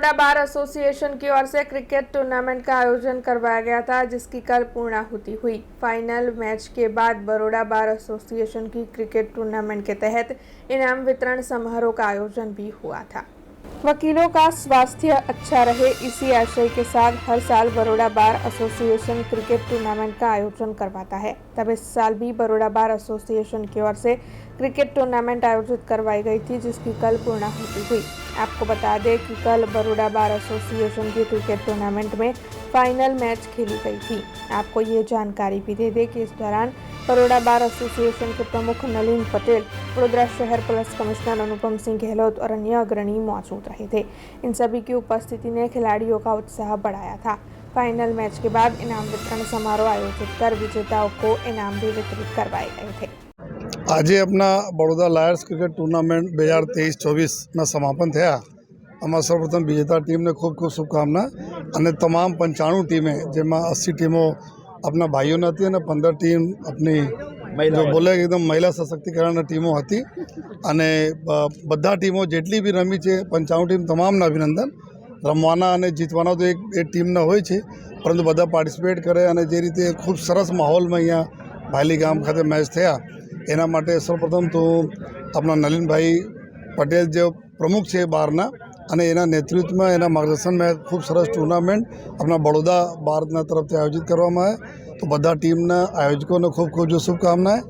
Baroda bar association की ओर से cricket tournament का आयोजन करवाया गया था, जिसकी कल पूर्णाहुति हुई। फाइनल मैच के बाद बड़ौदा बार एसोसिएशन की क्रिकेट टूर्नामेंट के तहत इनाम वितरण समारोह का आयोजन भी हुआ था। वकीलों का स्वास्थ्य अच्छा रहे, इसी आशय के साथ हर साल Baroda bar association cricket tournament का आयोजन करवाता है। तब इस साल भी बड़ौदा बार एसोसिएशन की ओर से क्रिकेट टूर्नामेंट आयोजित करवाई गई थी, जिसकी कल पूर्णाहुति हुई। आपको बता दें कि कल बड़ौदा बार एसोसिएशन की क्रिकेट टूर्नामेंट में फाइनल मैच खेली गई थी। आपको ये जानकारी भी दे दें कि इस दौरान बड़ौदा बार एसोसिएशन के प्रमुख नलिन पटेल, वडोदरा शहर पुलिस कमिश्नर अनुपम सिंह गहलोत और अन्य अग्रणी मौजूद रहे थे। इन सभी की उपस्थिति ने खिलाड़ियों का उत्साह बढ़ाया था। फाइनल मैच के बाद इनाम वितरण समारोह आयोजित कर विजेताओं को इनाम भी वितरित करवाए गए थे। आज अपना बड़ौदा लायर्स क्रिकेट टूर्नामेंट 2023-24 समापन થયા। આમાં સૌપ્રથમ વિજેતા ટીમને ખૂબ ખૂબ શુભકામના અને તમામ 95 ટીમે જેમાં 80 ટીમો આપણા ભાઈઓની હતી અને 15 ટીમ આપણી जो बोले एकदम महिला सशक्तिकरण टीमों હતી અને બધા ટીમો જેટલી બી રમી છે 95 ટીમ તમામને અભિનંદન। રમવાના અને જીતવાના તો એક ટીમના હોય છે, પરંતુ બધા પાર્ટિસિપેટ કરે અને જે રીતે ખૂબ સરસ માહોલમાં અહીંયા ભાયલી ગામ ખાતે મેચ થયા એના માટે સૌપ્રથમ તો આપણા નલિનભાઈ પટેલ જે પ્રમુખ છે બારના અને એના નેતૃત્વમાં એના માર્ગદર્શનમાં ખૂબ સરસ ટુર્નામેન્ટ આપણા બડોદા બારના તરફથી આયોજિત કરવામાં આવે તો બધા ટીમના આયોજકોને ખૂબ ખૂબ શુભકામનાएं।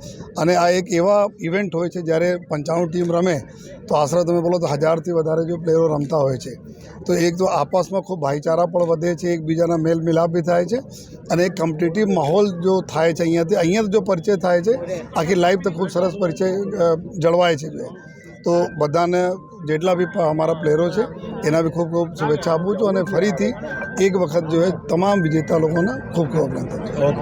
અને આ એક એવા ઇવેન્ટ હોય છે જ્યારે 95 ટીમ રમે તો આશરે તમે બોલો તો 1000થી વધારે જો પ્લેયરો રમતા હોય છે, તો એક તો આપસમાં ખૂબ ભાઈચારા પણ વધે છે, એકબીજાના મેલ મિલાપ બી થાય છે અને એક કોમ્પિટિટિવ માહોલ જો થાય છે અહીંયા જો પરિચય થાય છે આખી લાઈફ તો ખૂબ સરસ પરિચય જળવાય છે। તો બધાને જેટલા બી અમારા પ્લેયરો છે એના બી ખૂબ ખૂબ શુભેચ્છા આપું છું અને ફરીથી એક વખત જો તમામ વિજેતા લોકોને ખૂબ ખૂબ અભિનંદન।